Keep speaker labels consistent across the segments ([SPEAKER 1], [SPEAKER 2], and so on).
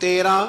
[SPEAKER 1] 13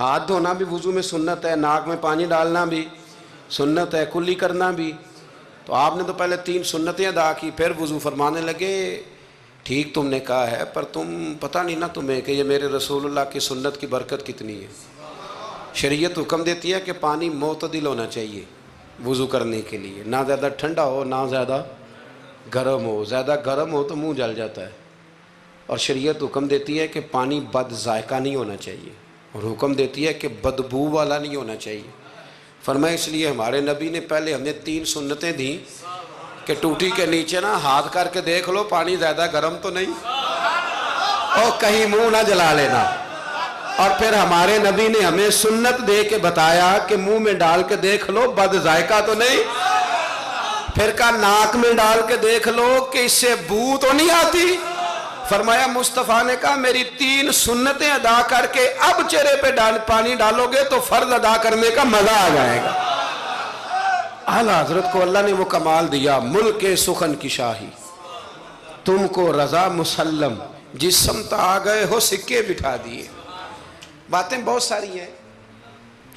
[SPEAKER 1] ہاتھ دھونا بھی وضو میں سنت ہے، ناک میں پانی ڈالنا بھی سنت ہے، کلی کرنا بھی. تو آپ نے تو پہلے 3 سنتیں ادا کی، پھر وضو فرمانے لگے ٹھیک تم نے کہا ہے، پر تم پتہ نہیں نا تمہیں کہ یہ میرے رسول اللہ کی سنت کی برکت کتنی ہے. شریعت حکم دیتی ہے کہ پانی معتدل ہونا چاہیے وضو کرنے کے لیے، نہ زیادہ ٹھنڈا ہو نہ زیادہ گرم ہو. زیادہ گرم ہو تو منہ جل جاتا ہے. اور شریعت حکم دیتی ہے کہ پانی بد ذائقہ نہیں ہونا چاہیے، اور حکم دیتی ہے کہ بدبو والا نہیں ہونا چاہیے. فرمایا اس لیے ہمارے نبی نے پہلے ہمیں 3 سنتیں دیں کہ ٹوٹی کے نیچے نا ہاتھ کر کے دیکھ لو پانی زیادہ گرم تو نہیں اور کہیں منہ نہ جلا لینا. اور پھر ہمارے نبی نے ہمیں سنت دے کے بتایا کہ منہ میں ڈال کے دیکھ لو بد ذائقہ تو نہیں. پھر کہا ناک میں ڈال کے دیکھ لو کہ اس سے بو تو نہیں آتی. فرمایا مصطفیٰ نے کہا میری 3 سنتیں ادا کر کے اب چہرے پہ پانی ڈالو گے تو فرض ادا کرنے کا مزہ آ جائے گا. اعلیٰ حضرت کو اللہ نے وہ کمال دیا، ملک سخن کی شاہی تم کو رضا مسلم، جس سمت آ گئے ہو سکے بٹھا دیے. باتیں بہت ساری ہیں،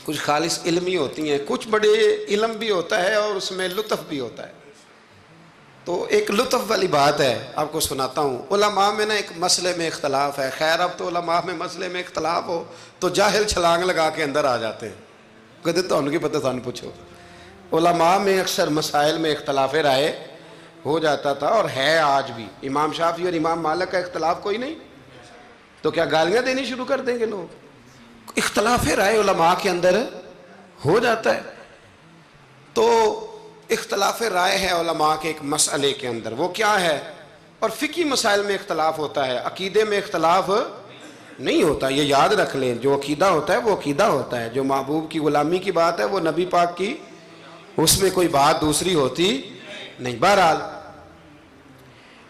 [SPEAKER 1] کچھ خالص علمی ہوتی ہیں، کچھ بڑے علم بھی ہوتا ہے اور اس میں لطف بھی ہوتا ہے. تو ایک لطف والی بات ہے آپ کو سناتا ہوں. علماء میں نا ایک مسئلے میں اختلاف ہے. خیر اب تو علماء میں مسئلے میں اختلاف ہو تو جاہل چھلانگ لگا کے اندر آ جاتے ہیں، کہتے تو ان کی پتہ سان پوچھو. علماء میں اکثر مسائل میں اختلاف رائے ہو جاتا تھا اور ہے آج بھی. امام شافعی اور امام مالک کا اختلاف کوئی نہیں تو کیا گالیاں دینی شروع کر دیں گے لوگ؟ اختلاف رائے علماء کے اندر ہو جاتا ہے. تو اختلاف رائے ہے علماء کے ایک مسئلے کے اندر، وہ کیا ہے؟ اور فقہی مسائل میں اختلاف ہوتا ہے، عقیدے میں اختلاف نہیں ہوتا. یہ یاد رکھ لیں، جو عقیدہ ہوتا ہے وہ عقیدہ ہوتا ہے. جو محبوب کی غلامی کی بات ہے وہ نبی پاک کی، اس میں کوئی بات دوسری ہوتی نہیں. بہرحال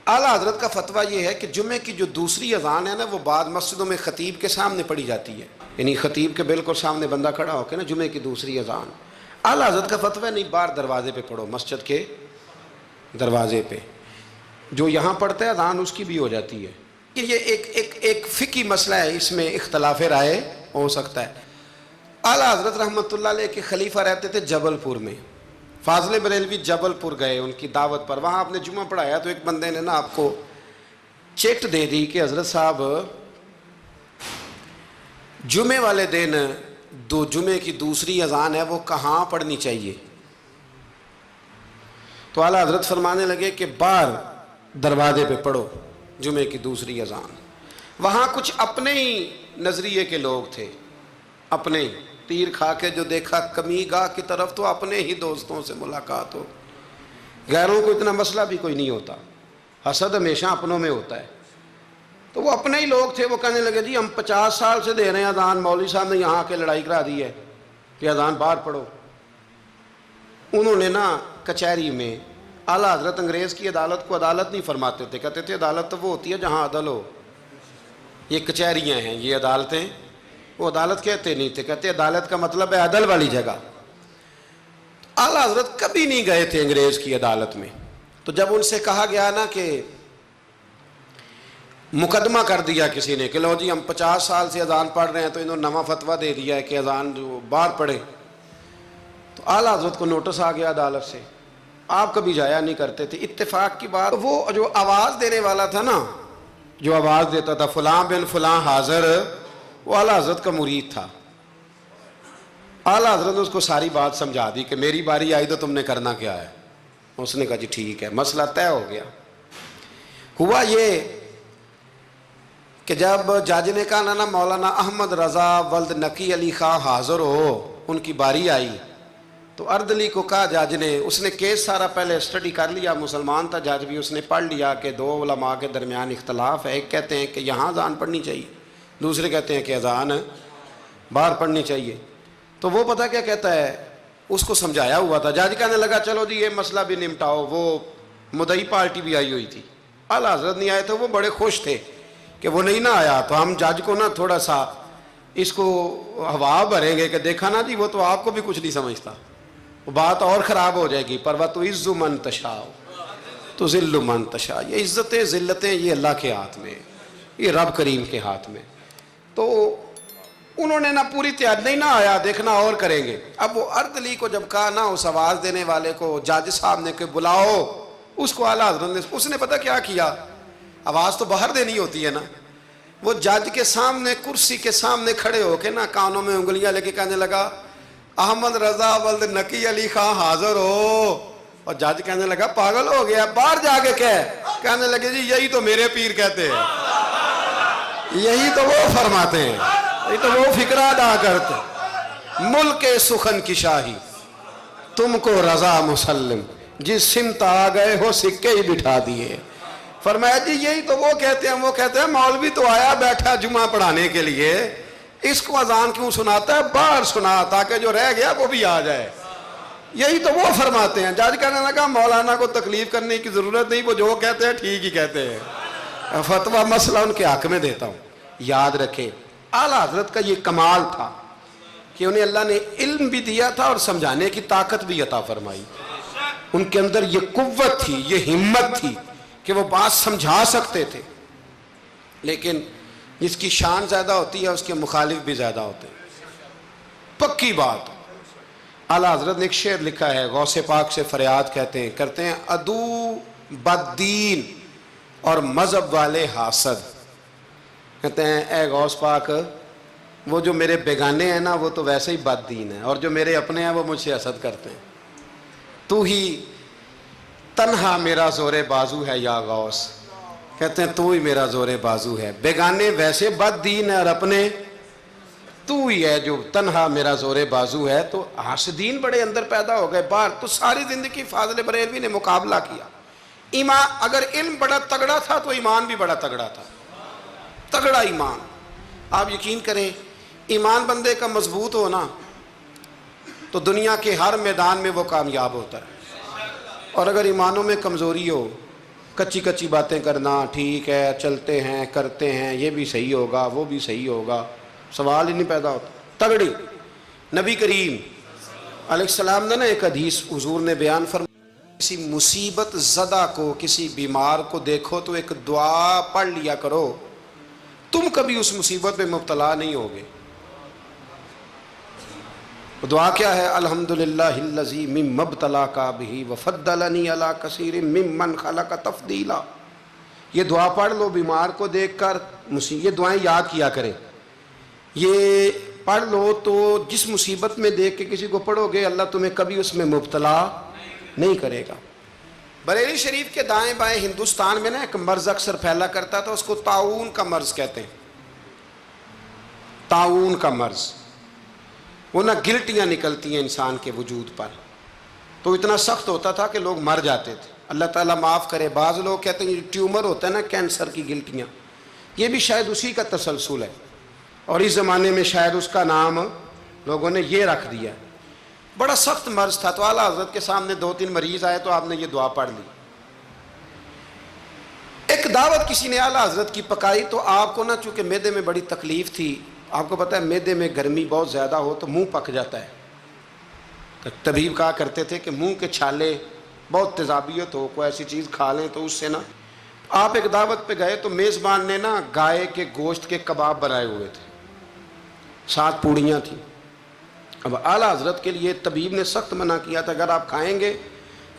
[SPEAKER 1] اعلیٰ حضرت کا فتویٰ یہ ہے کہ جمعے کی جو دوسری اذان ہے نا وہ بعض مسجدوں میں خطیب کے سامنے پڑھی جاتی ہے، یعنی خطیب کے بالکل سامنے بندہ کھڑا ہو کے نا جمعے کی دوسری اذان. اعلیٰ حضرت کا فتویٰ نہیں، باہر دروازے پہ پڑھو، مسجد کے دروازے پہ. جو یہاں پڑھتا ہے اذان اس کی بھی ہو جاتی ہے. یہ ایک فقہی مسئلہ ہے، اس میں اختلاف رائے ہو سکتا ہے. اعلیٰ حضرت رحمۃ اللہ علیہ کے خلیفہ رہتے تھے جبل پور میں. فاضل بریلوی جبل پور گئے ان کی دعوت پر، وہاں آپ نے جمعہ پڑھایا تو ایک بندے نے نا آپ کو چٹ دے دی کہ حضرت صاحب جمعے والے دن جمعے کی دوسری اذان ہے وہ کہاں پڑھنی چاہیے؟ تو اعلیٰ حضرت فرمانے لگے کہ باہر دروازے پہ پڑھو جمعے کی دوسری اذان. وہاں کچھ اپنے ہی نظریے کے لوگ تھے، اپنے ہی تیر کھا کے جو دیکھا کمی گاہ کی طرف تو اپنے ہی دوستوں سے ملاقات ہو. غیروں کو اتنا مسئلہ بھی کوئی نہیں ہوتا، حسد ہمیشہ اپنوں میں ہوتا ہے. تو وہ اپنے ہی لوگ تھے، وہ کہنے لگے جی ہم 50 سال سے دے رہے ہیں اذان، مولوی صاحب نے یہاں کے لڑائی کرا دی ہے کہ اذان باہر پڑھو. انہوں نے نا کچہری میں، اعلیٰ حضرت انگریز کی عدالت کو عدالت نہیں فرماتے تھے، کہتے تھے عدالت تو وہ ہوتی ہے جہاں عدل ہو. یہ کچہریاں ہیں، یہ عدالتیں، وہ عدالت کہتے نہیں تھے، کہتے عدالت کا مطلب ہے عدل والی جگہ. اعلیٰ حضرت کبھی نہیں گئے تھے انگریز کی عدالت میں. تو جب ان سے کہا گیا نا کہ مقدمہ کر دیا کسی نے کہ لو جی ہم 50 سال سے اذان پڑھ رہے ہیں تو انہوں نے نواں فتویٰ دے دیا ہے کہ اذان جو باہر پڑھے، تو اعلیٰ حضرت کو نوٹس آ گیا عدالت سے. آپ کبھی جایا نہیں کرتے تھے. اتفاق کی بات، وہ جو آواز دینے والا تھا نا، جو آواز دیتا تھا فلاں بن فلاں حاضر، وہ اعلیٰ حضرت کا مرید تھا. اعلیٰ حضرت نے اس کو ساری بات سمجھا دی کہ میری باری آئی تو تم نے کرنا کیا ہے. اس نے کہا جی ٹھیک ہے، مسئلہ طے ہو گیا. ہوا یہ کہ جب جج نے کہا نا مولانا احمد رضا ولد نقی علی خان حاضر ہو، ان کی باری آئی تو اردلی کو کہا جج نے، اس نے کیس سارا پہلے اسٹڈی کر لیا، مسلمان تھا جج بھی، اس نے پڑھ لیا کہ 2 علماء کے درمیان اختلاف ہے. ایک کہتے ہیں کہ یہاں اذان پڑھنی چاہیے، دوسرے کہتے ہیں کہ اذان باہر پڑھنی چاہیے. تو وہ پتہ کیا کہتا ہے، اس کو سمجھایا ہوا تھا. جج کہنے لگا چلو جی یہ مسئلہ بھی نمٹاؤ. وہ مدعی پارٹی بھی آئی ہوئی تھی، اعلیٰ حضرت نہیں آئے تھے، وہ بڑے خوش تھے کہ وہ نہیں نہ آیا تو ہم جج کو نا تھوڑا سا اس کو ہوا بھریں گے کہ دیکھا نا جی وہ تو آپ کو بھی کچھ نہیں سمجھتا، وہ بات اور خراب ہو جائے گی. پر وَتُعِزُّ مَن تَشَاءُ تُذِلُّ مَن تَشَاءُ. یہ عزتیں ذلتیں یہ اللہ کے ہاتھ میں، یہ رب کریم کے ہاتھ میں. تو انہوں نے نہ پوری تیار نہیں نہ آیا دیکھنا اور کریں گے. اب وہ اردلی کو جب کہا نا اس آواز دینے والے کو جج صاحب نے کہ بلاؤ اس کو، اعلیٰ حضرت نے اس نے پتہ کیا کیا، آواز تو باہر دینی ہوتی ہے نا، وہ جج کے سامنے کرسی کے سامنے کھڑے ہو کے نا کانوں میں انگلیاں لے کے کہنے لگا احمد رضا ولد نقی علی خان حاضر ہو. اور جج کہنے لگا پاگل ہو گیا، باہر جا کے کہنے لگے جی یہی تو میرے پیر کہتے ہیں، یہی تو وہ فرماتے ہیں، یہی تو وہ فکرہ ادا کرتے. ملک سخن کی شاہی تم کو رضا مسلم، جس سمت آ گئے ہو سکے ہی بٹھا دیے. فرمایا جی یہی تو وہ کہتے ہیں، وہ کہتے ہیں مولوی تو آیا بیٹھا جمعہ پڑھانے کے لیے، اس کو اذان کیوں سناتا ہے، باہر سنا تاکہ جو رہ گیا وہ بھی آ جائے. یہی تو وہ فرماتے ہیں. جج کہنے لگا مولانا کو تکلیف کرنے کی ضرورت نہیں، وہ جو کہتے ہیں ٹھیک ہی کہتے ہیں، فتویٰ مسئلہ ان کے حق میں دیتا ہوں. یاد رکھیں اعلیٰ حضرت کا یہ کمال تھا کہ انہیں اللہ نے علم بھی دیا تھا اور سمجھانے کی طاقت بھی عطا فرمائی. ان کے اندر یہ قوت تھی، یہ ہمت تھی کہ وہ بات سمجھا سکتے تھے. لیکن جس کی شان زیادہ ہوتی ہے اس کے مخالف بھی زیادہ ہوتے ہیں. پکی بات. اعلیٰ حضرت نے ایک شعر لکھا ہے، غوث پاک سے فریاد کرتے ہیں عدو بددین اور مذہب والے حاسد. کہتے ہیں اے غوث پاک وہ جو میرے بیگانے ہیں نا وہ تو ویسے ہی بد دین ہیں، اور جو میرے اپنے ہیں وہ مجھ سے حسد کرتے ہیں. تو ہی تنہا میرا زور بازو ہے یا غوث. کہتے ہیں تو ہی میرا زور بازو ہے. بیگانے ویسے بد دین ہیں اور اپنے تو ہی ہے جو تنہا میرا زور بازو ہے. تو حاسدین بڑے اندر پیدا ہو گئے باہر. تو ساری زندگی فاضل بریلوی نے مقابلہ کیا. ایمان اگر علم بڑا تگڑا تھا تو ایمان بھی بڑا تگڑا تھا، تگڑا ایمان. آپ یقین کریں ایمان بندے کا مضبوط ہونا تو دنیا کے ہر میدان میں وہ کامیاب ہوتا ہے. اور اگر ایمانوں میں کمزوری ہو، کچی کچی باتیں کرنا، ٹھیک ہے چلتے ہیں کرتے ہیں، یہ بھی صحیح ہوگا وہ بھی صحیح ہوگا، سوال ہی نہیں پیدا ہوتا. تگڑی. نبی کریم علیہ السلام نے نا ایک حدیث حضور نے بیان فرمایا، کسی مصیبت زدہ کو، کسی بیمار کو دیکھو تو ایک دعا پڑھ لیا کرو، تم کبھی اس مصیبت میں مبتلا نہیں ہوگے. دعا کیا ہے؟ الحمدللہ الذی مما ابتلاک بہ وفضلنی علی کثیر ممن خلق تفضیلا. یہ دعا پڑھ لو بیمار کو دیکھ کر، یہ دعائیں یاد کیا کریں. یہ پڑھ لو تو جس مصیبت میں دیکھ کے کسی کو پڑھو گے اللہ تمہیں کبھی اس میں مبتلا نہیں کرے گا. بریلی شریف کے دائیں بائیں ہندوستان میں نا ایک مرض اکثر پھیلا کرتا تھا، اس کو طاعون کا مرض کہتے ہیں. طاعون کا مرض. وہ نا گلٹیاں نکلتی ہیں انسان کے وجود پر، تو اتنا سخت ہوتا تھا کہ لوگ مر جاتے تھے. اللہ تعالیٰ معاف کرے. بعض لوگ کہتے ہیں یہ ٹیومر ہوتا ہے نا کینسر کی گلٹیاں، یہ بھی شاید اسی کا تسلسل ہے، اور اس زمانے میں شاید اس کا نام لوگوں نے یہ رکھ دیا. بڑا سخت مرض تھا. تو اعلیٰ حضرت کے سامنے 2-3 مریض آئے تو آپ نے یہ دعا پڑھ لی. ایک دعوت کسی نے اعلیٰ حضرت کی پکائی تو آپ کو نا چونکہ معدے میں بڑی تکلیف تھی، آپ کو پتہ ہے معدے میں گرمی بہت زیادہ ہو تو منہ پک جاتا ہے. طبیب کہا کرتے تھے کہ منہ کے چھالے بہت تیزابیت ہو، کوئی ایسی چیز کھا لیں تو اس سے نا. آپ ایک دعوت پہ گئے تو میزبان نے نا گائے کے گوشت کے کباب بنائے ہوئے تھے، 7 پوڑیاں تھیں. اب اعلیٰ حضرت کے لیے طبیب نے سخت منع کیا تھا اگر آپ کھائیں گے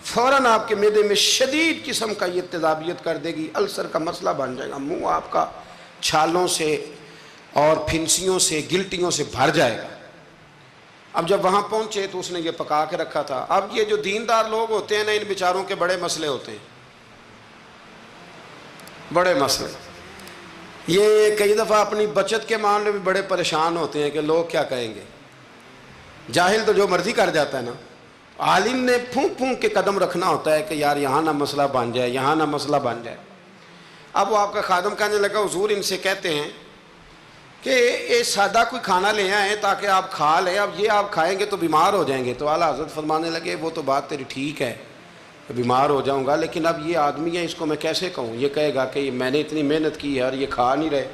[SPEAKER 1] فوراً آپ کے معدے میں شدید قسم کا یہ تیزابیت کر دے گی، السر کا مسئلہ بن جائے گا، منہ آپ کا چھالوں سے اور پھنسیوں سے گلٹیوں سے بھر جائے گا. اب جب وہاں پہنچے تو اس نے یہ پکا کے رکھا تھا. اب یہ جو دیندار لوگ ہوتے ہیں نا ان بیچاروں کے بڑے مسئلے ہوتے ہیں، بڑے مسئلے. یہ کئی دفعہ اپنی بچت کے معاملے میں بڑے پریشان ہوتے ہیں کہ لوگ کیا کہیں گے. جاہل تو جو مرضی کر جاتا ہے نا، عالم نے پھونک پھونک کے قدم رکھنا ہوتا ہے کہ یار یہاں نہ مسئلہ بن جائے، یہاں نہ مسئلہ بن جائے. اب وہ آپ کا خادم کہنے لگا حضور ان سے کہتے ہیں کہ یہ سادہ کوئی کھانا لے آئیں تاکہ آپ کھا لیں، اب یہ آپ کھائیں گے تو بیمار ہو جائیں گے. تو اعلیٰ حضرت فرمانے لگے وہ تو بات تیری ٹھیک ہے کہ بیمار ہو جاؤں گا، لیکن اب یہ آدمی ہے اس کو میں کیسے کہوں، یہ کہے گا کہ میں نے اتنی محنت کی ہے اور یہ کھا نہیں رہے.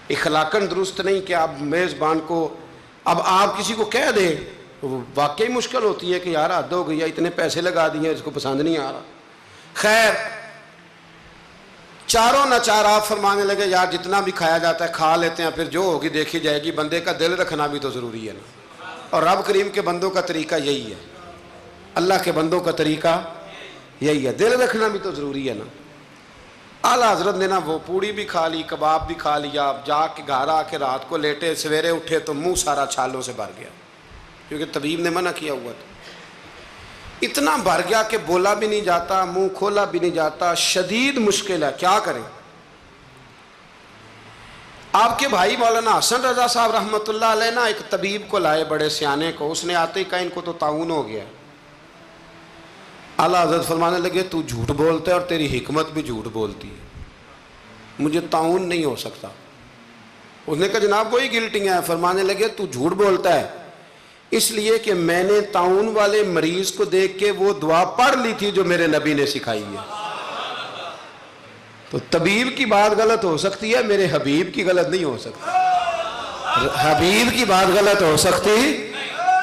[SPEAKER 1] اخلاقاً درست نہیں کہ آپ میزبان کو اب آپ کسی کو کہہ دیں، واقعی مشکل ہوتی ہے کہ یار حد ہو گئی ہے، اتنے پیسے لگا دیے اس کو پسند نہیں آ رہا. خیر چاروں ناچار آپ فرمانے لگے یار جتنا بھی کھایا جاتا ہے کھا لیتے ہیں، پھر جو ہوگی دیکھی جائے گی، بندے کا دل رکھنا بھی تو ضروری ہے نا۔ اور رب کریم کے بندوں کا طریقہ یہی ہے، اللہ کے بندوں کا طریقہ یہی ہے، دل رکھنا بھی تو ضروری ہے نا۔ اعلیٰ حضرت نے نا وہ پوڑی بھی کھا لی، کباب بھی کھا لیا، جا کے گھر آ کے رات کو لیٹے، سویرے اٹھے تو منہ سارا چھالوں سے بھر گیا، کیونکہ طبیب نے منع کیا ہوا تھا۔ اتنا بھر گیا کہ بولا بھی نہیں جاتا، منہ کھولا بھی نہیں جاتا، شدید مشکل ہے، کیا کریں۔ آپ کے بھائی مولانا حسن رضا صاحب رحمۃ اللہ علیہ نا ایک طبیب کو لائے، بڑے سیانے کو، اس نے آتے ہی کہا ان کو تو طاعون ہو گیا۔ اعلیٰ حضرت فرمانے لگے تو جھوٹ بولتا ہے اور تیری حکمت بھی جھوٹ بولتی ہے، مجھے طاعون نہیں ہو سکتا۔ اس نے کہا جناب وہی گلٹنگ ہے۔ فرمانے لگے تو جھوٹ بولتا ہے اس لیے کہ میں نے طاعون والے مریض کو دیکھ کے وہ دعا پڑھ لی تھی جو میرے نبی نے سکھائی ہے۔ تو طبیب کی بات غلط ہو سکتی ہے، میرے حبیب کی غلط نہیں ہو سکتی، حبیب کی بات غلط ہو سکتی۔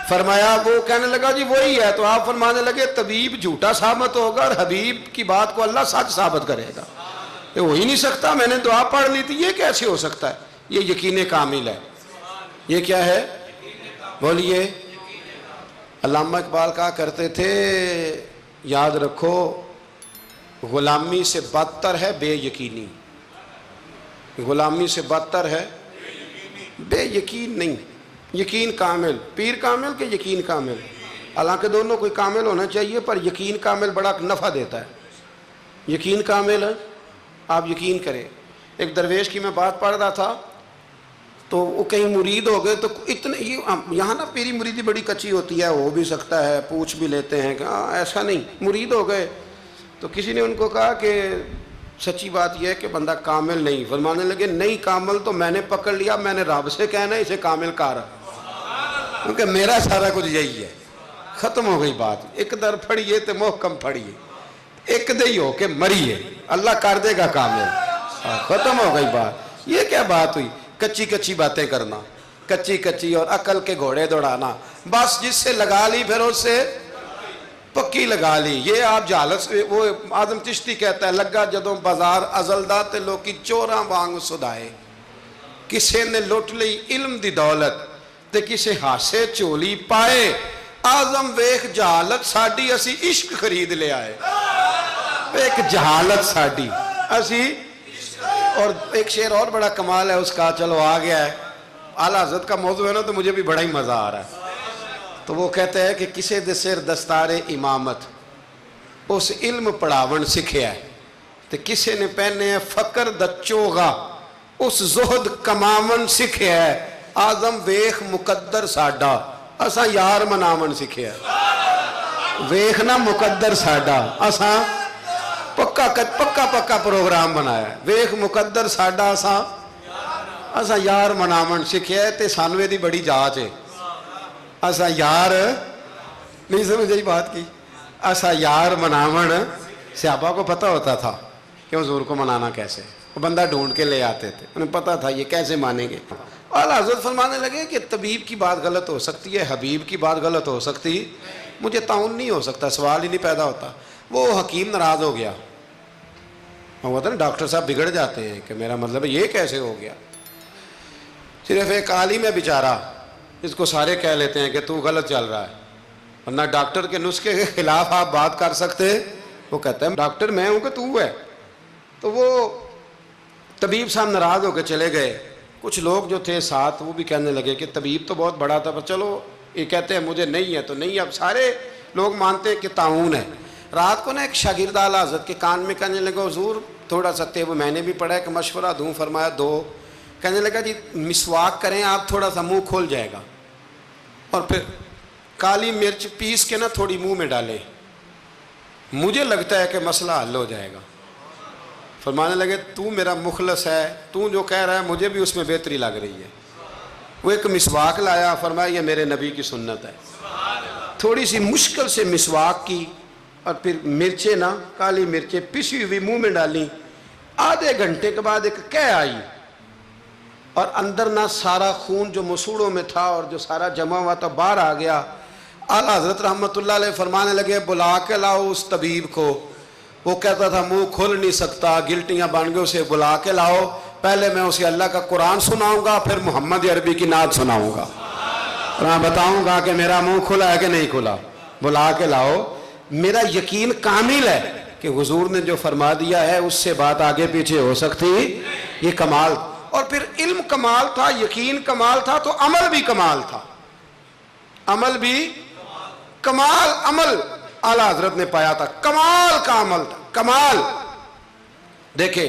[SPEAKER 1] فرمایا وہ کہنے لگا جی وہی ہے، تو آپ فرمانے لگے طبیب جھوٹا ثابت ہوگا اور حبیب کی بات کو اللہ سچ ثابت کرے گا، یہ ہو ہی نہیں سکتا، میں نے دعا پڑھ لی تھی، یہ کیسے ہو سکتا ہے؟ یہ یقین کامل ہے۔ یہ کیا ہے بولیے؟ علامہ اقبال کہا کرتے تھے یاد رکھو غلامی سے بدتر ہے بے یقینی، غلامی سے بدتر ہے بے یقین نہیں، یقین کامل، پیر کامل کہ یقین کامل؟ حالانکہ دونوں کوئی کامل ہونا چاہیے، پر یقین کامل بڑا نفع دیتا ہے۔ یقین کامل ہے، آپ یقین کریں۔ ایک درویش کی میں بات پڑھ رہا تھا تو وہ کہیں مرید ہو گئے، تو اتنے یہاں نا پیری مریدی بڑی کچی ہوتی ہے، ہو بھی سکتا ہے، پوچھ بھی لیتے ہیں کہ ایسا نہیں، مرید ہو گئے تو کسی نے ان کو کہا کہ سچی بات یہ ہے کہ بندہ کامل نہیں۔ فرمانے لگے نہیں کامل تو میں نے پکڑ لیا، میں نے رب سے کہنا ہے اسے کامل کر، کیونکہ میرا سارا کچھ یہی ہے۔ ختم ہو گئی بات، ایک در پھڑیے تو محکم پھڑیے، ایک دئی ہو کے مریے، اللہ کر دے گا کامل۔ ختم ہو گئی بات۔ یہ کیا بات ہوئی؟ کچی کچی باتیں کرنا، کچی کچی اور عقل کے گھوڑے دوڑانا، بس جس سے لگا لی پھر اس سے پکی لگا لی۔ یہ آپ جہالت سے، وہ آدم چشتی کہتا ہے لگا جدوں بازار ازلدا تے لوکی چوراں وانگ سدائے، کسے نے لٹ لئی علم دی دولت تے کسے ہاسے چولی پائے، آزم ویخ جہالت ساڈی اسی عشق خرید لے آئے۔ ایک جہالت ساڈی اسی، اور ایک شعر اور بڑا کمال ہے اس کا، چلو آ گیا ہے، اعلیٰ حضرت کا موضوع ہے نا تو مجھے بھی بڑا ہی مزہ آ رہا ہے۔ تو وہ کہتے ہیں کہ کسے دے سر دستار امامت اس علم پڑھاون سکھیا ہے، تو کسے نے پہنے ہیں فقر دا چوغا اس زہد کماون سکھیا ہے، آزم ویخ مقدر ساڈا اساں یار مناون سکھیا ہے۔ ویخنا مقدر ساڈا اساں پکا پروگرام بنایا ہے، ویخ مقدر ساڈا اساں یار مناون سکھیا ہے، تے سانوے دی بڑی جاچ ہے، اساں یار نہیں سمجھ آئی بات کی، اساں یار مناون۔ صحابہ کو پتہ ہوتا تھا کہ حضور کو منانا کیسے، وہ بندہ ڈھونڈ کے لے آتے تھے، انہیں پتہ تھا یہ کیسے مانیں گے۔ اعلیٰ حضرت فرمانے لگے کہ طبیب کی بات غلط ہو سکتی ہے، حبیب کی بات غلط ہو سکتی، مجھے طاعون نہیں ہو سکتا، سوال ہی نہیں پیدا ہوتا۔ وہ حکیم ناراض ہو گیا، وہ ہوتا نا ڈاکٹر صاحب بگڑ جاتے ہیں کہ میرا مطلب یہ کیسے ہو گیا۔ صرف ایک عالم ہے بیچارہ، اس کو سارے کہہ لیتے ہیں کہ تو غلط چل رہا ہے، ورنہ ڈاکٹر کے نسخے کے خلاف آپ بات کر سکتے، وہ کہتا ہے ڈاکٹر میں ہوں کہ تو ہے۔ تو وہ طبیب صاحب ناراض ہو کے چلے گئے۔ کچھ لوگ جو تھے ساتھ وہ بھی کہنے لگے کہ طبیب تو بہت بڑا تھا، پر چلو یہ کہتے ہیں مجھے نہیں ہے تو نہیں، اب سارے لوگ مانتے ہیں کہ طاعون ہے۔ رات کو نا ایک شاگرد اعلیٰ حضرت کے کان میں کہنے لگا حضور تھوڑا سا وہ میں نے بھی پڑھا ہے کہ مشورہ دوں، فرمایا دو۔ کہنے لگا جی مسواک کریں آپ، تھوڑا سا منہ کھول جائے گا، اور پھر کالی مرچ پیس کے نا تھوڑی منہ میں ڈالیں، مجھے لگتا ہے کہ مسئلہ حل ہو جائے گا۔ فرمانے لگے تو میرا مخلص ہے، تو جو کہہ رہا ہے مجھے بھی اس میں بہتری لگ رہی ہے۔ وہ ایک مسواک لایا، فرمایا یہ میرے نبی کی سنت ہے۔ تھوڑی سی مشکل سے مسواک کی اور پھر مرچیں نا کالی مرچیں پسی ہوئی منہ میں ڈالیں۔ آدھے گھنٹے کے بعد ایک قے آئی اور اندر نہ سارا خون جو مسوڑوں میں تھا اور جو سارا جمع ہوا تھا باہر آ گیا۔ اعلیٰ حضرت رحمۃ اللہ علیہ فرمانے لگے بلا کے لاؤ اس طبیب کو، وہ کہتا تھا منہ کھل نہیں سکتا، گلٹیاں بن گئے، اسے بلا کے لاؤ، پہلے میں اسے اللہ کا قرآن سناؤں گا، پھر محمد عربی کی نعت سناؤں گا، اور میں بتاؤں گا کہ میرا منہ کھلا ہے کہ نہیں کھلا، بلا کے لاؤ۔ میرا یقین کامل ہے کہ حضور نے جو فرما دیا ہے اس سے بات آگے پیچھے ہو سکتی، یہ کمال۔ اور پھر علم کمال تھا، یقین کمال تھا، تو عمل بھی کمال تھا، عمل بھی کمال، عمل اعلیٰ حضرت نے پایا تھا، کمال کا عمل تھا، کمال۔ دیکھیں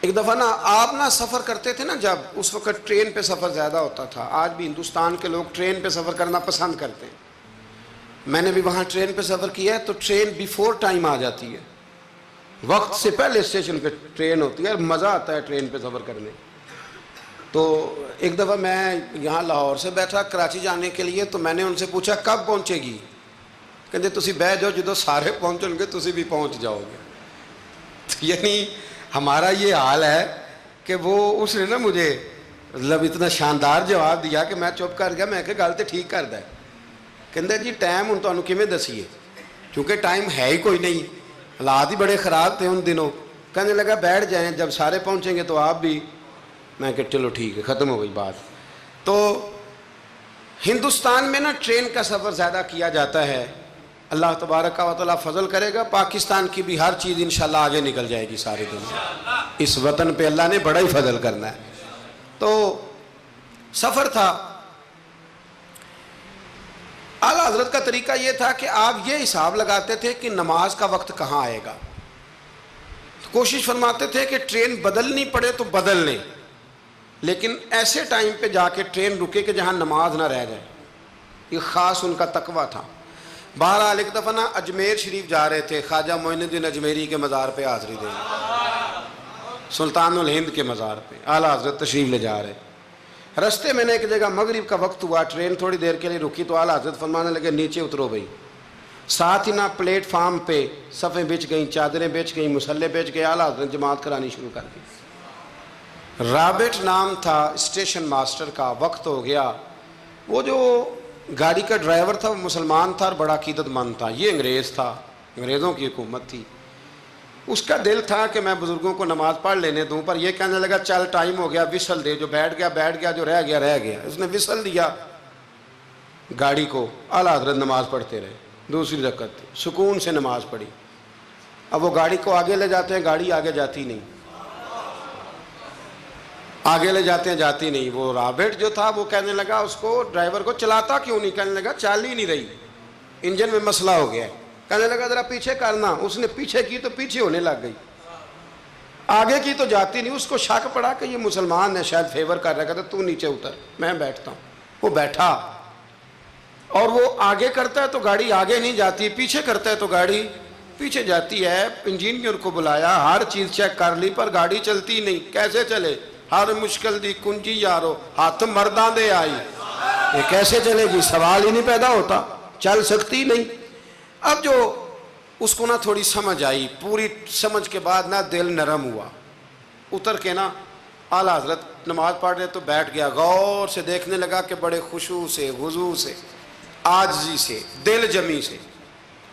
[SPEAKER 1] ایک دفعہ نا آپ نا سفر کرتے تھے نا، جب اس وقت ٹرین پہ سفر زیادہ ہوتا تھا، آج بھی ہندوستان کے لوگ ٹرین پہ سفر کرنا پسند کرتے ہیں، میں نے بھی وہاں ٹرین پہ سفر کیا ہے، تو ٹرین بیفور ٹائم آ جاتی ہے، وقت سے پہلے اسٹیشن پہ ٹرین ہوتی ہے، مزہ آتا ہے ٹرین پہ سفر کرنے۔ تو ایک دفعہ میں یہاں لاہور سے بیٹھا کراچی جانے کے لیے، تو میں نے ان سے پوچھا کب پہنچے گی؟ کہتے تسی بہ جاؤ، جدو سارے پہنچن گے تسی بھی پہنچ جاؤ گے۔ یعنی ہمارا یہ حال ہے کہ وہ اس نے نا مجھے مطلب اتنا شاندار جواب دیا کہ میں چپ کر گیا، میں کہ گل تو ٹھیک کردا ہے۔ کہندے جی ٹائم ہن تانوں کیویں دسیے، کیونکہ ٹائم ہے ہی کوئی نہیں، حالات ہی بڑے خراب تھے ان دنوں۔ کہنے لگا بیٹھ جائیں، جب سارے پہنچیں گے تو آپ بھی۔ میں کہ چلو ٹھیک ہے، ختم ہو گئی بات۔ تو ہندوستان میں نا ٹرین کا سفر زیادہ کیا جاتا ہے، اللہ تبارک و تعالیٰ فضل کرے گا، پاکستان کی بھی ہر چیز انشاءاللہ آگے نکل جائے گی سارے دن، اس وطن پہ اللہ نے بڑا ہی فضل کرنا ہے۔ تو سفر تھا، اعلیٰ حضرت کا طریقہ یہ تھا کہ آپ یہ حساب لگاتے تھے کہ نماز کا وقت کہاں آئے گا، کوشش فرماتے تھے کہ ٹرین بدلنی پڑے تو بدل لیں، لیکن ایسے ٹائم پہ جا کے ٹرین رکے کہ جہاں نماز نہ رہ جائے، یہ خاص ان کا تقویٰ تھا۔ بہرحال ایک دفعہ نا اجمیر شریف جا رہے تھے، خواجہ معین الدین اجمیری کے مزار پہ حاضری دیں، سلطان الہند کے مزار پہ اعلیٰ حضرت تشریف لے جا رہے۔ رستے میں نے ایک جگہ مغرب کا وقت ہوا، ٹرین تھوڑی دیر کے لیے رکی، تو اعلیٰ حضرت فرمانے لگے نیچے اترو بھائی۔ ساتھ ہی نا پلیٹ فارم پہ صفیں بچ گئیں، چادریں بچ گئیں، مصلے بچ گئے، اعلیٰ حضرت جماعت کرانی شروع کر دی۔ رابٹ نام تھا اسٹیشن ماسٹر کا، وقت ہو گیا، وہ جو گاڑی کا ڈرائیور تھا وہ مسلمان تھا اور بڑا عقیدت مند تھا، یہ انگریز تھا، انگریزوں کی حکومت تھی۔ اس کا دل تھا کہ میں بزرگوں کو نماز پڑھ لینے دوں، پر یہ کہنے لگا چل ٹائم ہو گیا، وسل دے، جو بیٹھ گیا، جو رہ گیا رہ گیا۔ اس نے وسل دیا گاڑی کو، اعلیٰ حضرت نماز پڑھتے رہے، دوسری رکعت سکون سے نماز پڑھی۔ اب وہ گاڑی کو آگے لے جاتے ہیں، گاڑی آگے جاتی نہیں، آگے لے جاتے ہیں جاتی نہیں۔ وہ رابٹ جو تھا وہ کہنے لگا اس کو، ڈرائیور کو، چلاتا کیوں نہیں؟ کہنے لگا چال ہی نہیں رہی، انجن میں مسئلہ ہو گیا ہے۔ کہنے لگا ذرا پیچھے کرنا، اس نے پیچھے کی تو پیچھے ہونے لگ گئی، آگے کی تو جاتی نہیں۔ اس کو شک پڑا کہ یہ مسلمان ہے، شاید فیور کر رہا، کہتا تو نیچے اتر، میں بیٹھتا ہوں۔ وہ بیٹھا، اور وہ آگے کرتا ہے تو گاڑی آگے نہیں جاتی، پیچھے کرتا ہے تو گاڑی پیچھے جاتی ہے۔ انجینئر کو بلایا، ہر چیز چیک کر لی، پر گاڑی چلتی نہیں۔ کیسے چلے؟ ہر مشکل دی کنجی یارو، ہاتھ مرداں دے آئی، یہ کیسے چلے گی؟ سوال ہی نہیں پیدا ہوتا، چل سکتی نہیں۔ اب جو اس کو نا تھوڑی سمجھ آئی، پوری سمجھ کے بعد نا دل نرم ہوا، اتر کے نا اعلیٰ حضرت نماز پڑھ رہے تو بیٹھ گیا، غور سے دیکھنے لگا کہ بڑے خشوع سے، خضوع سے، عاجزی سے، دل جمی سے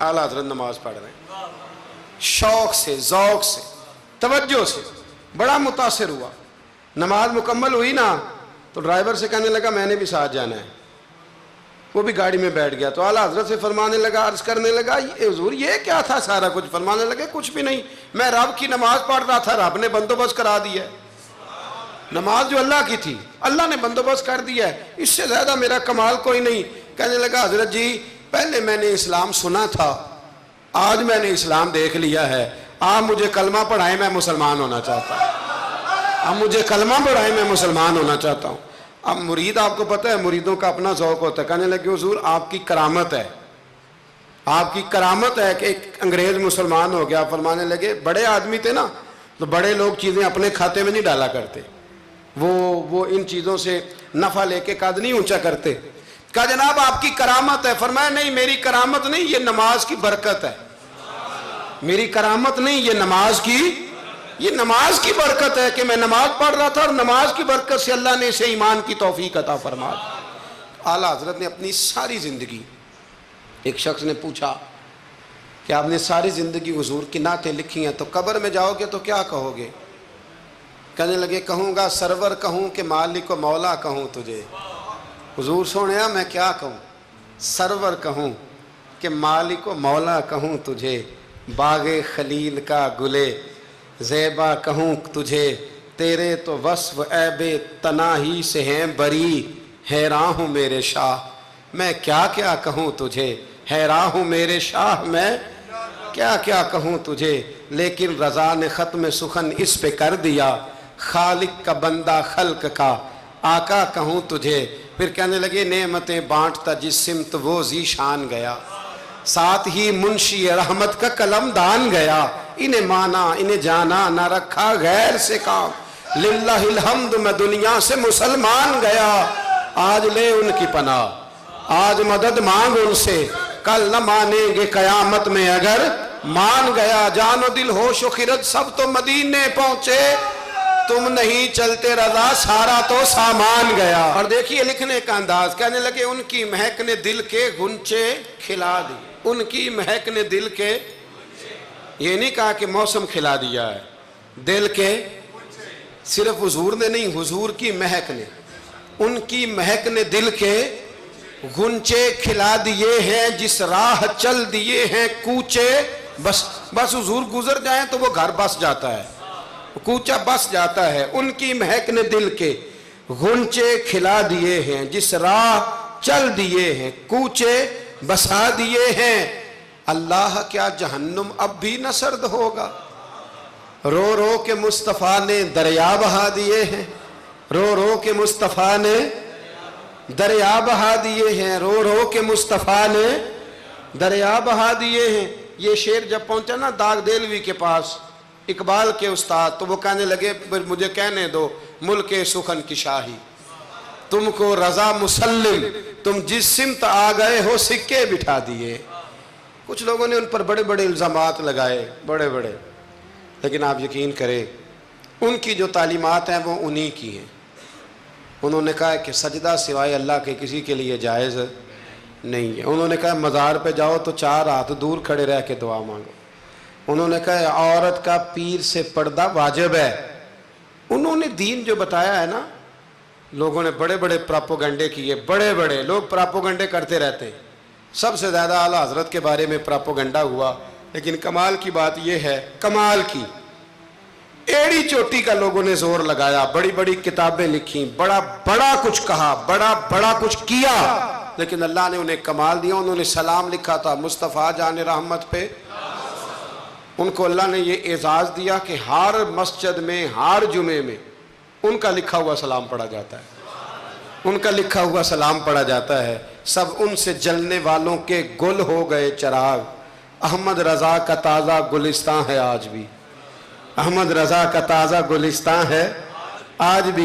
[SPEAKER 1] اعلیٰ حضرت نماز پڑھ رہے ہیں، شوق سے، ذوق سے، توجہ سے، بڑا متاثر ہوا۔ نماز مکمل ہوئی نا تو ڈرائیور سے کہنے لگا میں نے بھی ساتھ جانا ہے، وہ بھی گاڑی میں بیٹھ گیا۔ تو اعلیٰ حضرت سے فرمانے لگا، عرض کرنے لگا حضور یہ کیا تھا سارا کچھ؟ فرمانے لگے کچھ بھی نہیں، میں رب کی نماز پڑھ رہا تھا، رب نے بندوبست کرا دیا ہے، نماز جو اللہ کی تھی اللہ نے بندوبست کر دیا ہے، اس سے زیادہ میرا کمال کوئی نہیں۔ کہنے لگا حضرت جی پہلے میں نے اسلام سنا تھا، آج میں نے اسلام دیکھ لیا ہے، آپ مجھے کلمہ پڑھائیں، میں مسلمان ہونا چاہتا ہوں، آپ مجھے کلمہ پڑھائیں، میں مسلمان ہونا چاہتا ہوں۔ اب مرید، آپ کو پتہ ہے مریدوں کا اپنا ذوق ہوتا ہے، کہنے لگے حضور آپ کی کرامت ہے، آپ کی کرامت ہے کہ ایک انگریز مسلمان ہو گیا۔ فرمانے لگے بڑے آدمی تھے نا تو بڑے لوگ چیزیں اپنے کھاتے میں نہیں ڈالا کرتے، وہ ان چیزوں سے نفع لے کے قد نہیں اونچا کرتے۔ کہا جناب آپ کی کرامت ہے۔ فرمایا نہیں میری کرامت نہیں، یہ نماز کی برکت ہے، میری کرامت نہیں، یہ نماز کی برکت ہے کہ میں نماز پڑھ رہا تھا اور نماز کی برکت سے اللہ نے اسے ایمان کی توفیق عطا فرما دی۔ اعلیٰ حضرت نے اپنی ساری زندگی، ایک شخص نے پوچھا کہ آپ نے ساری زندگی حضور کی نعتیں لکھی ہیں، تو قبر میں جاؤ گے تو کیا کہو گے؟ کہنے لگے کہوں گا سرور کہوں کہ مالک و مولا کہوں تجھے۔ حضور سونیا میں کیا کہوں؟ سرور کہوں کہ مالک و مولا کہوں تجھے، باغ خلیل کا گلے زیبا کہوں تجھے، تیرے تو وصف عیب تناہی سے ہیں بری، حیراں ہوں میرے شاہ میں کیا کیا کہوں تجھے، حیراں ہوں میرے شاہ میں کیا کیا کہوں تجھے، لیکن رضا نے ختم سخن اس پہ کر دیا، خالق کا بندہ خلق کا آقا کہوں تجھے۔ پھر کہنے لگے نعمتیں بانٹتا جس سمت وہ ذیشان گیا، ساتھ ہی منشی رحمت کا قلم دان گیا، انہیں مانا انہیں جانا نہ رکھا غیر سے کام، للہ الحمد میں دنیا سے مسلمان گیا، آج لے ان کی پناہ آج مدد مانگ ان سے، کل نہ مانیں گے قیامت میں اگر مان گیا، جان و دل ہوش و خرد سب تو مدینے پہنچے، تم نہیں چلتے رضا سارا تو سامان گیا۔ اور دیکھیے لکھنے کا انداز، کہنے لگے ان کی مہک نے دل کے غنچے کھلا دی، ان کی مہک نے دل کے، یہ نہیں کہا کہ موسم کھلا دیا ہے، دل کے، صرف حضور نے نہیں، حضور کی مہک نے، ان کی مہک نے دل کے غنچے کھلا دیے ہیں، جس راہ چل دیے ہیں کوچے، بس حضور گزر جائیں تو وہ گھر بس جاتا ہے، کوچہ بس جاتا ہے، ان کی مہک نے دل کے غنچے کھلا دیے ہیں، جس راہ چل دیے ہیں کوچے بسا دیے ہیں، اللہ کیا جہنم اب بھی نہ سرد ہوگا، رو رو کے مصطفیٰ نے دریا بہا دیے ہیں، رو رو کے مصطفیٰ نے دریا بہا دیے ہیں، رو رو کے مصطفیٰ نے دریا بہا دیے ہیں۔ یہ شعر جب پہنچا نا داغ دہلوی کے پاس اقبال کے استاد، تو وہ کہنے لگے مجھے کہنے دو ملک سخن کی شاہی، تم کو رضا مسلم، تم جس سمت آ گئے ہو سکے بٹھا دیے۔ کچھ لوگوں نے ان پر بڑے بڑے الزامات لگائے، بڑے بڑے، لیکن آپ یقین کریں ان کی جو تعلیمات ہیں وہ انہی کی ہیں۔ انہوں نے کہا کہ سجدہ سوائے اللہ کے کسی کے لیے جائز نہیں ہے۔ انہوں نے کہا مزار پہ جاؤ تو 4 ہاتھ دور کھڑے رہ کے دعا مانگو۔ انہوں نے کہا عورت کا پیر سے پردہ واجب ہے۔ انہوں نے دین جو بتایا ہے نا، لوگوں نے بڑے بڑے پراپوگنڈے کیے، بڑے بڑے لوگ پراپوگنڈے کرتے رہتے ہیں، سب سے زیادہ اعلیٰ حضرت کے بارے میں پراپوگنڈا ہوا، لیکن کمال کی بات یہ ہے، کمال کی ایڑی چوٹی کا لوگوں نے زور لگایا، بڑی بڑی کتابیں لکھی، بڑا بڑا کچھ کہا، بڑا بڑا کچھ کیا، لیکن اللہ نے انہیں کمال دیا۔ انہوں نے سلام لکھا تھا مصطفیٰ جان رحمت پہ، ان کو اللہ نے یہ اعزاز دیا کہ ہر مسجد میں ہر جمعے میں ان کا لکھا ہوا سلام پڑھا جاتا ہے، ان کا لکھا ہوا سلام پڑھا جاتا ہے۔ سب ان سے جلنے والوں کے گل ہو گئے چراغ، احمد رضا کا تازہ گلستان ہے آج بھی، احمد رضا کا تازہ گلستان ہے آج بھی۔